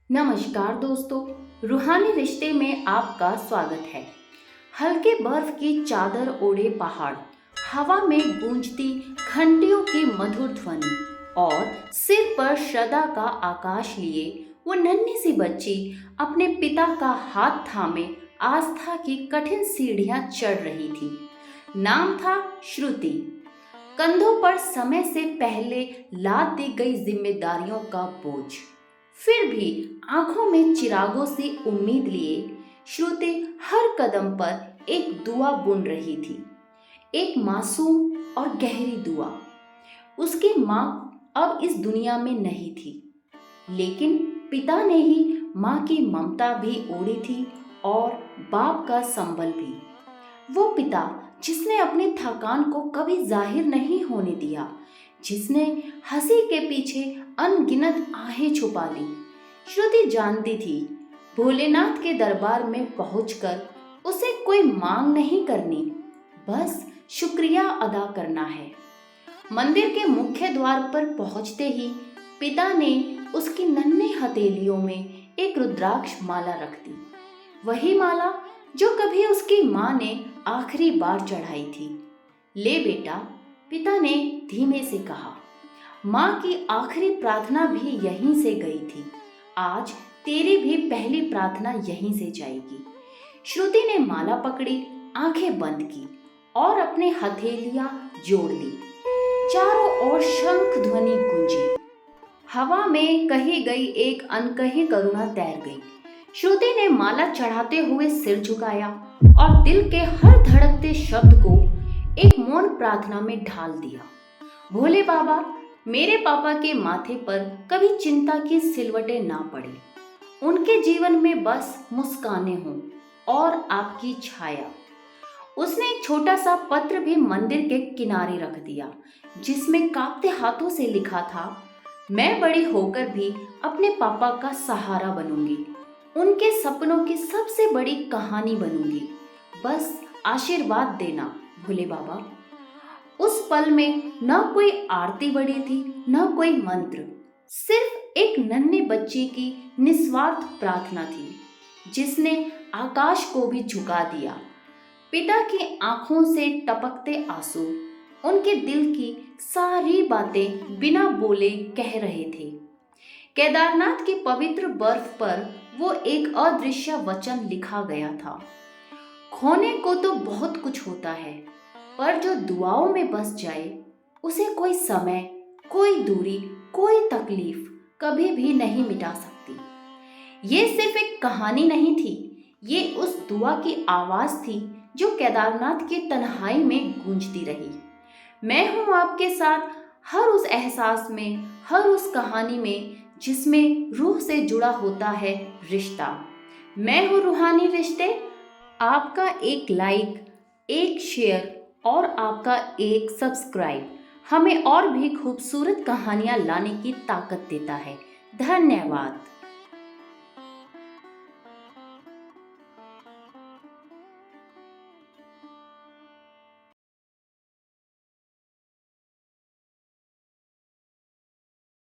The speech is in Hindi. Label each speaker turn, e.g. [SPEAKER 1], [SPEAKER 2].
[SPEAKER 1] नमस्कार दोस्तों, रूहानी रिश्ते में आपका स्वागत है। हल्के बर्फ की चादर ओढ़े पहाड़, हवा में गूंजती घंटियों की मधुर ध्वनि और सिर पर श्रद्धा का आकाश लिए वो नन्ही सी बच्ची अपने पिता का हाथ थामे आस्था की कठिन सीढ़ियां चढ़ रही थी। नाम था श्रुति। कंधों पर समय से पहले लाद दी गई जिम्मेदारियों का बोझ, फिर भी आंखों में चिरागों से उम्मीद लिए श्रुति हर कदम पर एक दुआ बुन रही थी। एक मासूम और गहरी दुआ। उसकी माँ अब इस दुनिया में नहीं थी, लेकिन पिता ने ही माँ की ममता भी ओढ़ी थी और बाप का संबल भी। वो पिता जिसने अपनी थकान को कभी जाहिर नहीं होने दिया, जिसने हंसी के पीछे अनगिनत आहें छुपा ली। श्रुति जानती थी भोलेनाथ के दरबार में पहुंचकर उसे कोई मांग नहीं करनी, बस शुक्रिया अदा करना है। मंदिर के मुख्य द्वार पर पहुंचते ही पिता ने उसकी नन्ही हथेलियों में एक रुद्राक्ष माला रख दी। वही माला जो कभी उसकी माँ ने आखिरी बार चढ़ाई थी। ले बेटा, पिता ने धीमे से कहा। माँ की आखिरी प्रार्थना भी यहीं से गई थी। आज तेरी भी पहली प्रार्थना यहीं से जाएगी। श्रुति ने माला पकड़ी, आंखें बंद की और अपने हथेलियां जोड़ ली। चारों ओर शंख ध्वनि गूंजी। हवा में कही गई एक अनकही करुणा तैर गई। श्रुति ने माला चढ़ाते हुए सिर झुकाया और दिल के हर धड़कते शब्द को एक मौन प्रार्थना में ढाल दिया। भोले बाबा, मेरे पापा के माथे पर कभी चिंता की सिलवटें ना पड़े। उनके जीवन में बस मुस्कानें हों और आपकी छाया। उसने एक छोटा सा पत्र भी मंदिर के किनारे रख दिया, जिसमें कांपते हाथों से लिखा था, मैं बड़ी होकर भी अपने पापा का सहारा बनूंगी, उनके सपनों की सबसे बड़ी कहानी बनूंगी। बस आशीर्वाद देना भोले बाबा। उस पल में न कोई आरती बड़ी थी, न कोई मंत्र, सिर्फ एक नन्ही बच्ची की निस्वार्थ प्रार्थना थी, जिसने आकाश को भी झुका दिया। पिता की आंखों से टपकते आंसू उनके दिल की सारी बातें बिना बोले कह रहे थे। केदारनाथ की पवित्र बर्फ पर वो एक अदृश्य वचन लिखा गया था, खोने को तो बहुत कुछ होता है, पर जो दुआओं में बस जाए उसे कोई समय, कोई दूरी, कोई तकलीफ कभी भी नहीं मिटा सकती। ये सिर्फ एक कहानी नहीं थी, ये उस दुआ की आवाज थी जो केदारनाथ की तन्हाई में गूंजती रही। मैं हूं आपके साथ हर उस एहसास में, हर उस कहानी में जिसमें रूह से जुड़ा होता है रिश्ता। मैं हूं रूहानी रिश्ते। आपका एक लाइक, एक शेयर और आपका एक सब्सक्राइब हमें और भी खूबसूरत कहानियां लाने की ताकत देता है। धन्यवाद।